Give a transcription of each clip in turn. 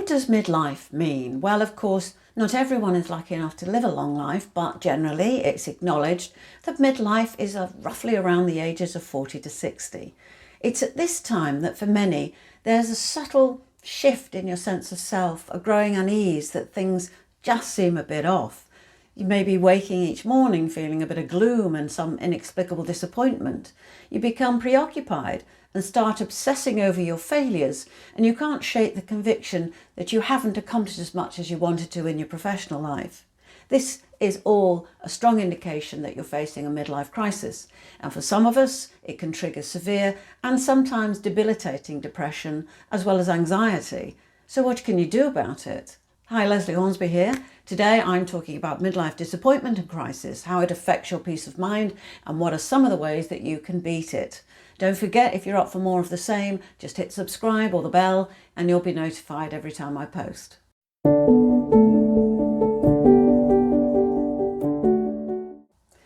does midlife mean? Well, of course, not everyone is lucky enough to live a long life, but generally it's acknowledged that midlife is roughly around the ages of 40 to 60. It's at this time that for many there's a subtle shift in your sense of self, a growing unease that things just seem a bit off. You may be waking each morning feeling a bit of gloom and some inexplicable disappointment. You become preoccupied and start obsessing over your failures, and you can't shake the conviction that you haven't accomplished as much as you wanted to in your professional life. This is all a strong indication that you're facing a midlife crisis, and for some of us it can trigger severe and sometimes debilitating depression as well as anxiety. So what can you do about it? Hi, Lesley Hornsby here. Today I'm talking about midlife disappointment and crisis, how it affects your peace of mind, and what are some of the ways that you can beat it. Don't forget, if you're up for more of the same, just hit subscribe or the bell and you'll be notified every time I post.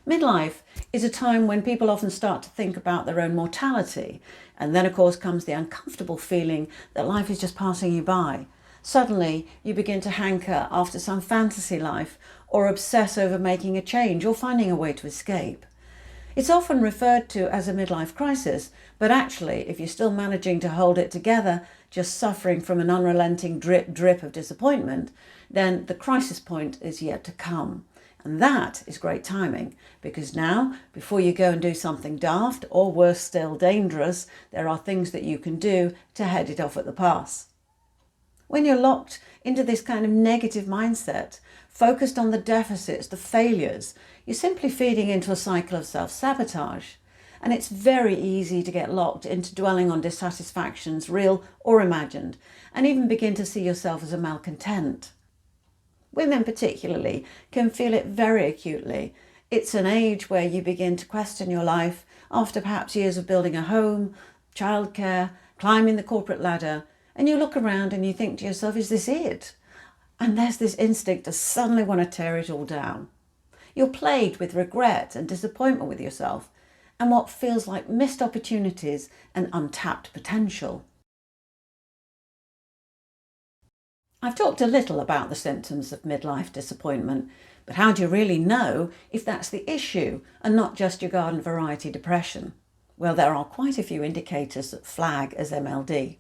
Midlife is a time when people often start to think about their own mortality, and then of course comes the uncomfortable feeling that life is just passing you by. Suddenly you begin to hanker after some fantasy life or obsess over making a change or finding a way to escape. It's often referred to as a midlife crisis, but actually if you're still managing to hold it together, just suffering from an unrelenting drip of disappointment, then the crisis point is yet to come. And that is great timing, because now, before you go and do something daft, or worse still, dangerous, there are things that you can do to head it off at the pass. When you're locked into this kind of negative mindset, focused on the deficits, the failures, you're simply feeding into a cycle of self-sabotage. And it's very easy to get locked into dwelling on dissatisfactions, real or imagined, and even begin to see yourself as a malcontent. Women particularly can feel it very acutely. It's an age where you begin to question your life after perhaps years of building a home, childcare, climbing the corporate ladder, and you look around and you think to yourself, is this it? And there's this instinct to suddenly want to tear it all down. You're plagued with regret and disappointment with yourself and what feels like missed opportunities and untapped potential. I've talked a little about the symptoms of midlife disappointment, but how do you really know if that's the issue and not just your garden variety depression? Well, there are quite a few indicators that flag as MLD.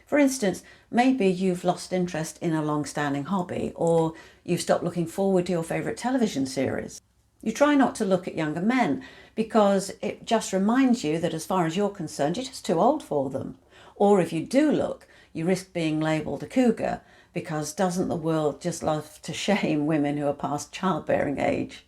For instance, maybe you've lost interest in a long-standing hobby, or you've stopped looking forward to your favourite television series. You try not to look at younger men because it just reminds you that as far as you're concerned, you're just too old for them. Or if you do look, you risk being labelled a cougar, because doesn't the world just love to shame women who are past childbearing age?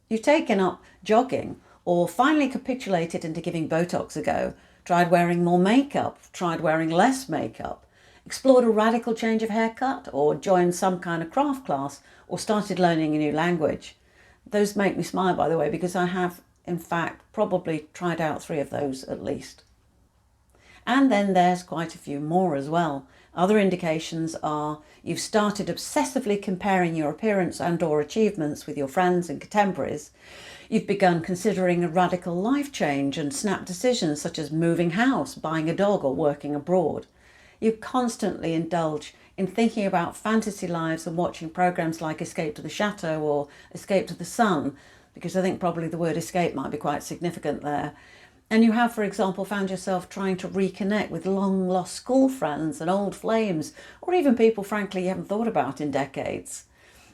You've taken up jogging, or finally capitulated into giving Botox a go, tried wearing more makeup, tried wearing less makeup, explored a radical change of haircut, or joined some kind of craft class, or started learning a new language. Those make me smile, by the way, because I have, in fact, probably tried out 3 of those at least. And then there's quite a few more as well. Other indications are you've started obsessively comparing your appearance and/or achievements with your friends and contemporaries. You've begun considering a radical life change and snap decisions such as moving house, buying a dog, or working abroad. You constantly indulge in thinking about fantasy lives and watching programs like Escape to the Chateau or Escape to the Sun, because I think probably the word escape might be quite significant there. And you have, for example, found yourself trying to reconnect with long-lost school friends and old flames, or even people, frankly, you haven't thought about in decades.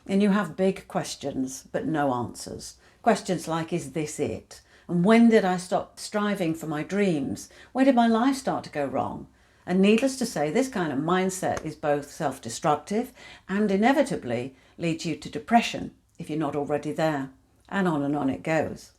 And you have big questions, but no answers. Questions like, is this it? And when did I stop striving for my dreams? When did my life start to go wrong? And needless to say, this kind of mindset is both self-destructive and inevitably leads you to depression if you're not already there. And on it goes.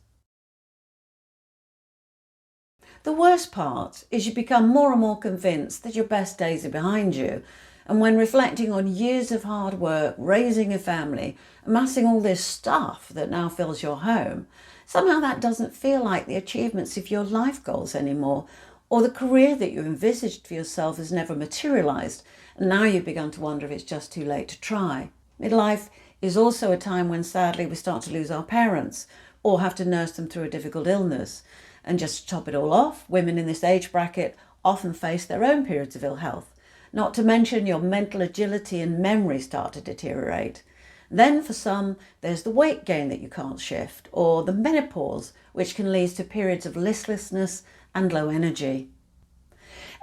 The worst part is you become more and more convinced that your best days are behind you. And when reflecting on years of hard work, raising a family, amassing all this stuff that now fills your home, somehow that doesn't feel like the achievements of your life goals anymore, or the career that you envisaged for yourself has never materialised, and now you've begun to wonder if it's just too late to try. Midlife is also a time when sadly we start to lose our parents, or have to nurse them through a difficult illness. And just to top it all off, women in this age bracket often face their own periods of ill health. not to mention your mental agility and memory start to deteriorate. Then for some, there's the weight gain that you can't shift, or the menopause, which can lead to periods of listlessness and low energy.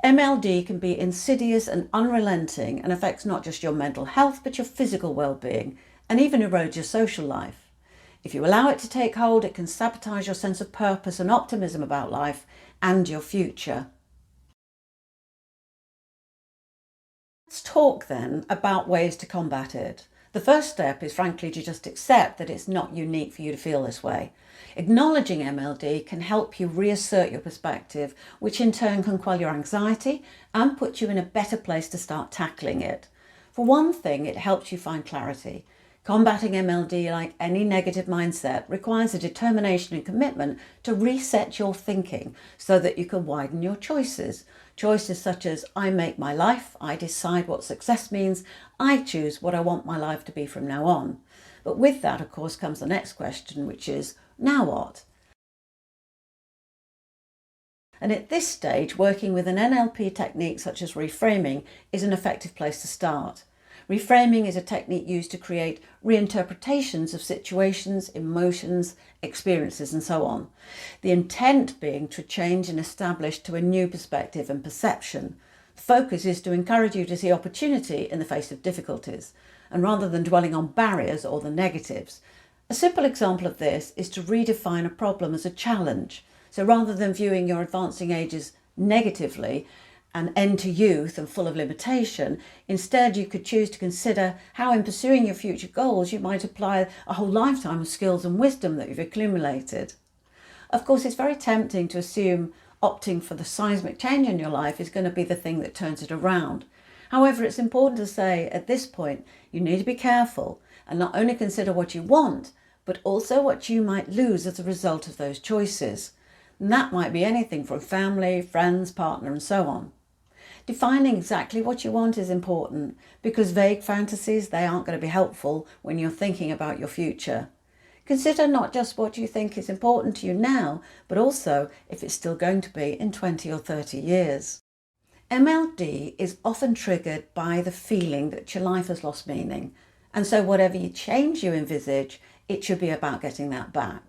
MLD can be insidious and unrelenting and affects not just your mental health, but your physical well-being, and even erodes your social life. If you allow it to take hold, it can sabotage your sense of purpose and optimism about life and your future. Let's talk then about ways to combat it. The first step is frankly to just accept that it's not unique for you to feel this way. Acknowledging MLD can help you reassert your perspective, which in turn can quell your anxiety and put you in a better place to start tackling it. For one thing, it helps you find clarity. Combating MLD, like any negative mindset, requires a determination and commitment to reset your thinking so that you can widen your choices. Choices such as, I make my life, I decide what success means, I choose what I want my life to be from now on. But with that, of course, comes the next question, which is, now what? And at this stage, working with an NLP technique such as reframing is an effective place to start. Reframing is a technique used to create reinterpretations of situations, emotions, experiences, and so on. The intent being to change and establish to a new perspective and perception. The focus is to encourage you to see opportunity in the face of difficulties, and rather than dwelling on barriers or the negatives. A simple example of this is to redefine a problem as a challenge. So rather than viewing your advancing ages negatively, an end to youth and full of limitation, instead you could choose to consider how in pursuing your future goals you might apply a whole lifetime of skills and wisdom that you've accumulated. Of course, it's very tempting to assume opting for the seismic change in your life is going to be the thing that turns it around. However, it's important to say at this point you need to be careful and not only consider what you want, but also what you might lose as a result of those choices. And that might be anything from family, friends, partner, and so on. Defining exactly what you want is important because vague fantasies, they aren't going to be helpful when you're thinking about your future. Consider not just what you think is important to you now, but also if it's still going to be in 20 or 30 years. MLD is often triggered by the feeling that your life has lost meaning, and so whatever change you envisage, it should be about getting that back.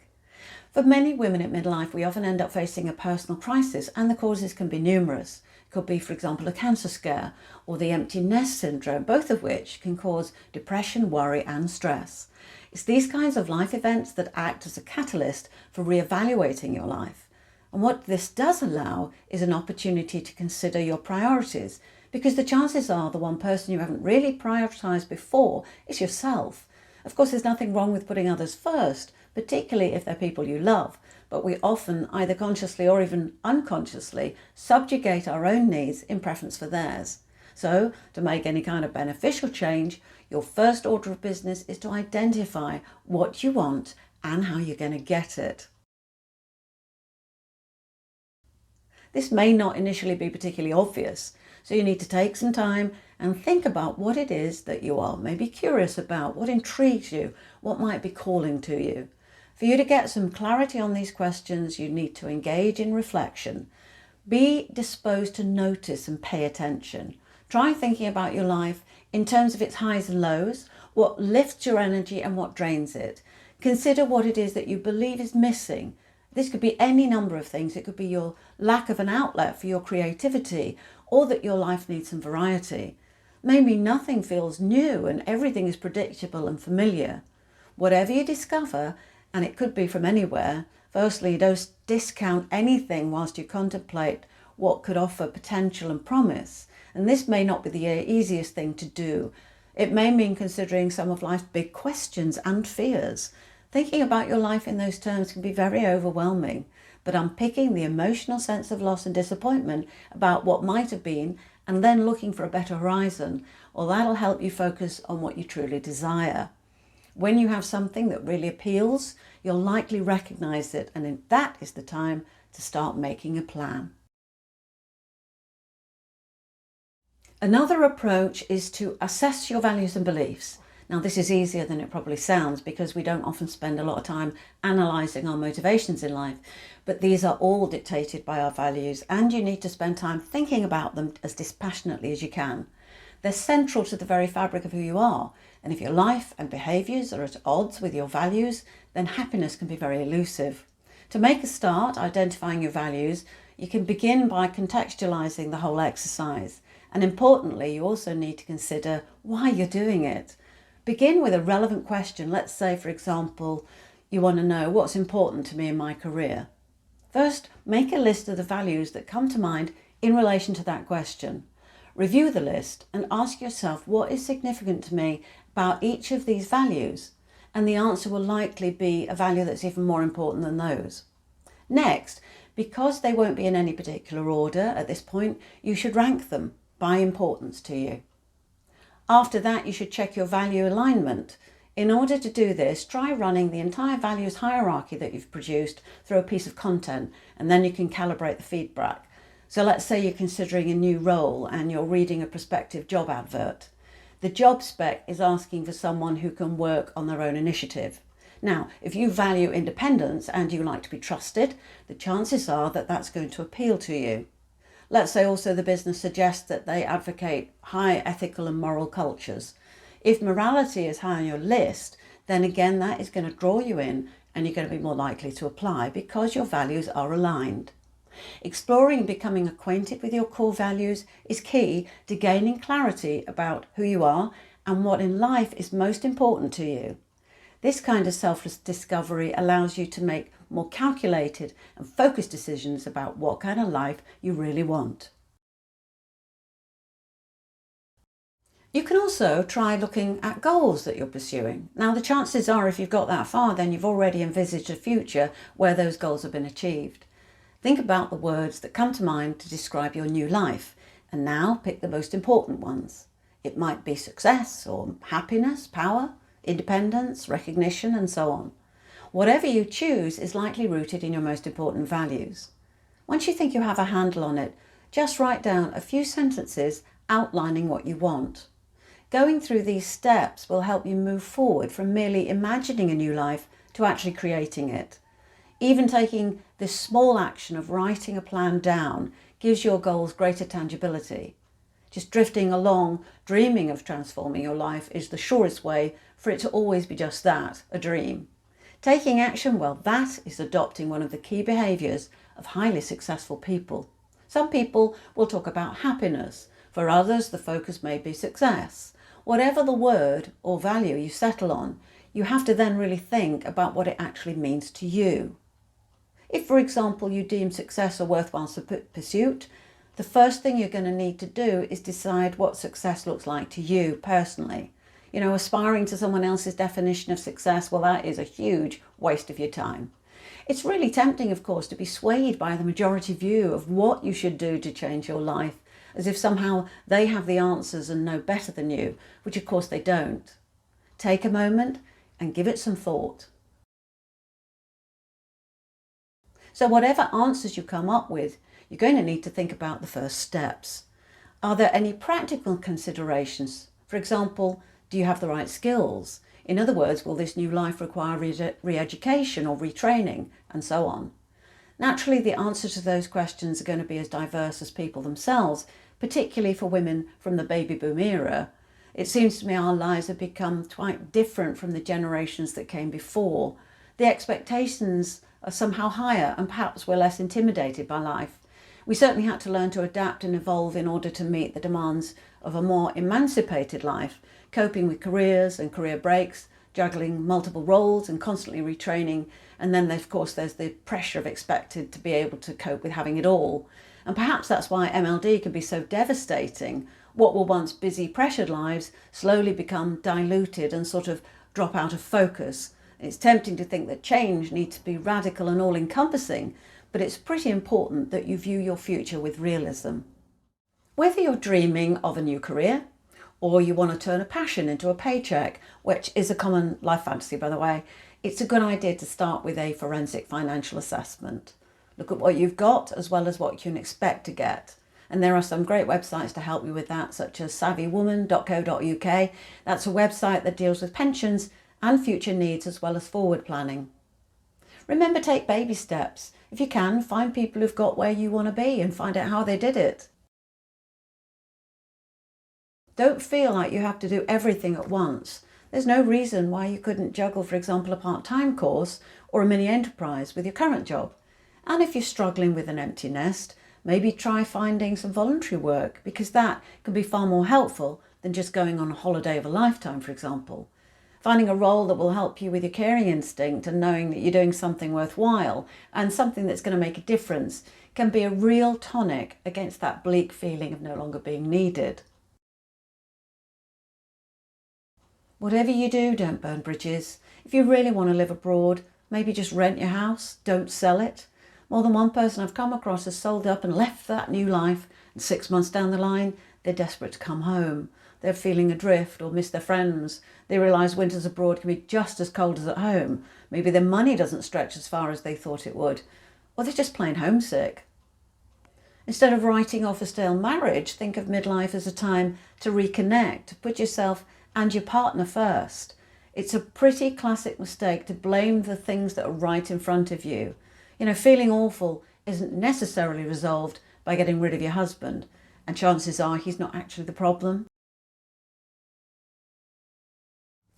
For many women at midlife, we often end up facing a personal crisis, and the causes can be numerous. It could be, for example, a cancer scare or the empty nest syndrome, both of which can cause depression, worry and stress. It's these kinds of life events that act as a catalyst for re-evaluating your life. And what this does allow is an opportunity to consider your priorities, because the chances are the one person you haven't really prioritised before is yourself. Of course, there's nothing wrong with putting others first, particularly if they're people you love, but we often, either consciously or even unconsciously, subjugate our own needs in preference for theirs. So, to make any kind of beneficial change, your first order of business is to identify what you want and how you're going to get it. This may not initially be particularly obvious, so you need to take some time and think about what it is that you are maybe curious about, what intrigues you, what might be calling to you. For you to get some clarity on these questions, you need to engage in reflection. Be disposed to notice and pay attention. Try thinking about your life in terms of its highs and lows, what lifts your energy and what drains it. Consider what it is that you believe is missing. This could be any number of things. It could be your lack of an outlet for your creativity, or that your life needs some variety. Maybe nothing feels new and everything is predictable and familiar. Whatever you discover, and it could be from anywhere, firstly, don't discount anything whilst you contemplate what could offer potential and promise. And this may not be the easiest thing to do. It may mean considering some of life's big questions and fears. Thinking about your life in those terms can be very overwhelming, but unpicking the emotional sense of loss and disappointment about what might have been and then looking for a better horizon, well, that'll help you focus on what you truly desire. When you have something that really appeals, you'll likely recognise it, and that is the time to start making a plan. Another approach is to assess your values and beliefs. Now, this is easier than it probably sounds because we don't often spend a lot of time analysing our motivations in life, but these are all dictated by our values, and you need to spend time thinking about them as dispassionately as you can. They're central to the very fabric of who you are, and if your life and behaviours are at odds with your values, then happiness can be very elusive. To make a start identifying your values, you can begin by contextualising the whole exercise. And importantly, you also need to consider why you're doing it. Begin with a relevant question. Let's say, for example, you want to know what's important to me in my career. First, make a list of the values that come to mind in relation to that question. Review the list and ask yourself what is significant to me about each of these values. And the answer will likely be a value that's even more important than those. Next, because they won't be in any particular order at this point, you should rank them by importance to you. After that, you should check your value alignment. In order to do this, try running the entire values hierarchy that you've produced through a piece of content, and then you can calibrate the feedback. So let's say you're considering a new role and you're reading a prospective job advert. The job spec is asking for someone who can work on their own initiative. Now, if you value independence and you like to be trusted, the chances are that that's going to appeal to you. Let's say also the business suggests that they advocate high ethical and moral cultures. If morality is high on your list, then again that is going to draw you in and you're going to be more likely to apply because your values are aligned. Exploring and becoming acquainted with your core values is key to gaining clarity about who you are and what in life is most important to you. This kind of self-discovery allows you to make more calculated and focused decisions about what kind of life you really want. You can also try looking at goals that you're pursuing. Now, the chances are if you've got that far, then you've already envisaged a future where those goals have been achieved. Think about the words that come to mind to describe your new life, and now pick the most important ones. It might be success or happiness, power, independence, recognition, and so on. Whatever you choose is likely rooted in your most important values. Once you think you have a handle on it, just write down a few sentences outlining what you want. Going through these steps will help you move forward from merely imagining a new life to actually creating it. Even taking this small action of writing a plan down gives your goals greater tangibility. Just drifting along, dreaming of transforming your life is the surest way for it to always be just that, a dream. Taking action, well, that is adopting one of the key behaviours of highly successful people. Some people will talk about happiness. For others, the focus may be success. Whatever the word or value you settle on, you have to then really think about what it actually means to you. If, for example, you deem success a worthwhile pursuit, the first thing you're going to need to do is decide what success looks like to you personally. Aspiring to someone else's definition of success, well, that is a huge waste of your time. It's really tempting, of course, to be swayed by the majority view of what you should do to change your life, as if somehow they have the answers and know better than you, which of course they don't. Take a moment and give it some thought. So whatever answers you come up with, you're going to need to think about the first steps. Are there any practical considerations? For example, do you have the right skills? In other words, will this new life require re-education or retraining, and so on? Naturally, the answer to those questions are going to be as diverse as people themselves, particularly for women from the baby boom era. It seems to me our lives have become quite different from the generations that came before. The expectations are somehow higher and perhaps we're less intimidated by life. We certainly had to learn to adapt and evolve in order to meet the demands of a more emancipated life, coping with careers and career breaks, juggling multiple roles and constantly retraining. And then, of course, there's the pressure of expected to be able to cope with having it all. And perhaps that's why MLD can be so devastating. What were once busy, pressured lives slowly become diluted and sort of drop out of focus. It's tempting to think that change needs to be radical and all-encompassing, but it's pretty important that you view your future with realism. Whether you're dreaming of a new career, or you want to turn a passion into a paycheck, which is a common life fantasy, by the way, it's a good idea to start with a forensic financial assessment. Look at what you've got as well as what you can expect to get. And there are some great websites to help you with that, such as savvywoman.co.uk. That's a website that deals with pensions and future needs as well as forward planning. Remember, take baby steps. If you can, find people who've got where you want to be and find out how they did it. Don't feel like you have to do everything at once. There's no reason why you couldn't juggle, for example, a part-time course or a mini enterprise with your current job. And if you're struggling with an empty nest, maybe try finding some voluntary work, because that can be far more helpful than just going on a holiday of a lifetime, for example. Finding a role that will help you with your caring instinct and knowing that you're doing something worthwhile and something that's going to make a difference can be a real tonic against that bleak feeling of no longer being needed. Whatever you do, don't burn bridges. If you really want to live abroad, maybe just rent your house, don't sell it. More than one person I've come across has sold up and left that new life, and 6 months down the line, they're desperate to come home. They're feeling adrift or miss their friends. They realise winters abroad can be just as cold as at home. Maybe their money doesn't stretch as far as they thought it would. Or they're just plain homesick. Instead of writing off a stale marriage, think of midlife as a time to reconnect, to put yourself and your partner first. It's a pretty classic mistake to blame the things that are right in front of you. Feeling awful isn't necessarily resolved by getting rid of your husband, and chances are he's not actually the problem.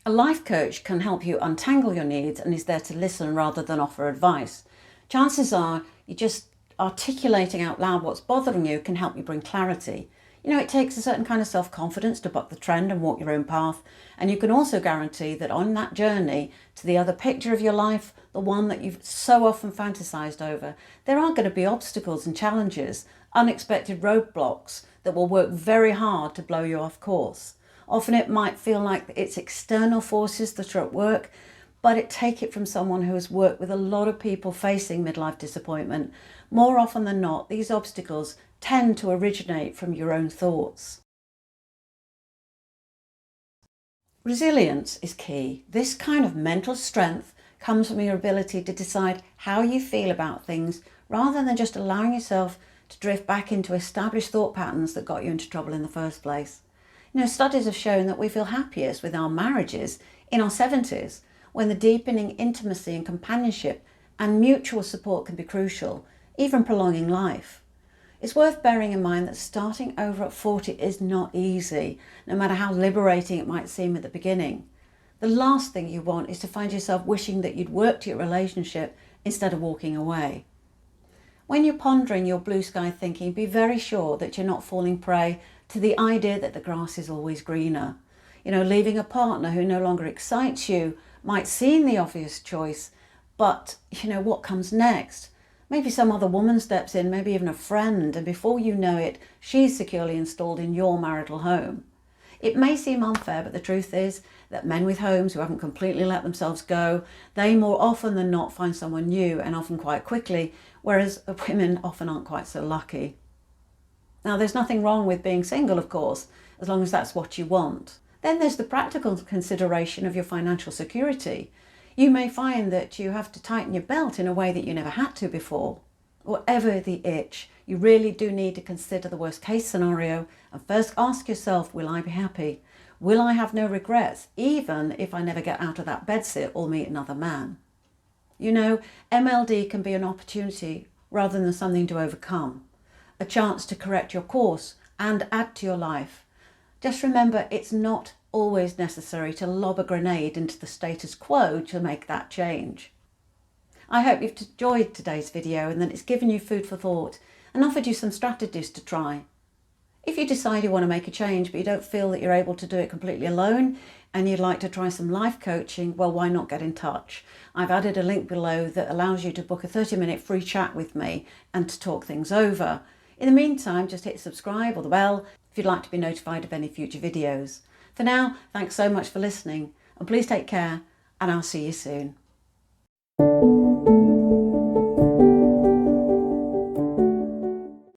A life coach can help you untangle your needs and is there to listen rather than offer advice. Chances are you just articulating out loud what's bothering you can help you bring clarity. It takes a certain kind of self-confidence to buck the trend and walk your own path. And you can also guarantee that on that journey to the other picture of your life, the one that you've so often fantasized over, there are going to be obstacles and challenges, unexpected roadblocks that will work very hard to blow you off course. Often it might feel like it's external forces that are at work, but take it from someone who has worked with a lot of people facing midlife disappointment. More often than not, these obstacles tend to originate from your own thoughts. Resilience is key. This kind of mental strength comes from your ability to decide how you feel about things rather than just allowing yourself to drift back into established thought patterns that got you into trouble in the first place. Studies have shown that we feel happiest with our marriages in our 70s, when the deepening intimacy and companionship and mutual support can be crucial, even prolonging life. It's worth bearing in mind that starting over at 40 is not easy, no matter how liberating it might seem at the beginning. The last thing you want is to find yourself wishing that you'd worked your relationship instead of walking away. When you're pondering your blue sky thinking, be very sure that you're not falling prey to the idea that the grass is always greener. Leaving a partner who no longer excites you might seem the obvious choice, but what comes next? Maybe some other woman steps in, maybe even a friend, and before you know it, she's securely installed in your marital home. It may seem unfair, but the truth is that men with homes who haven't completely let themselves go, they more often than not find someone new, and often quite quickly, whereas women often aren't quite so lucky. Now, there's nothing wrong with being single, of course, as long as that's what you want. Then there's the practical consideration of your financial security. You may find that you have to tighten your belt in a way that you never had to before. Whatever the itch, you really do need to consider the worst case scenario and first ask yourself, will I be happy? Will I have no regrets, even if I never get out of that bedsit or meet another man? MLD can be an opportunity rather than something to overcome, a chance to correct your course and add to your life. Just remember, it's not always necessary to lob a grenade into the status quo to make that change. I hope you've enjoyed today's video and that it's given you food for thought and offered you some strategies to try. If you decide you want to make a change but you don't feel that you're able to do it completely alone and you'd like to try some life coaching, well, why not get in touch? I've added a link below that allows you to book a 30-minute free chat with me and to talk things over. In the meantime, just hit subscribe or the bell if you'd like to be notified of any future videos. For now, thanks so much for listening, and please take care, and I'll see you soon.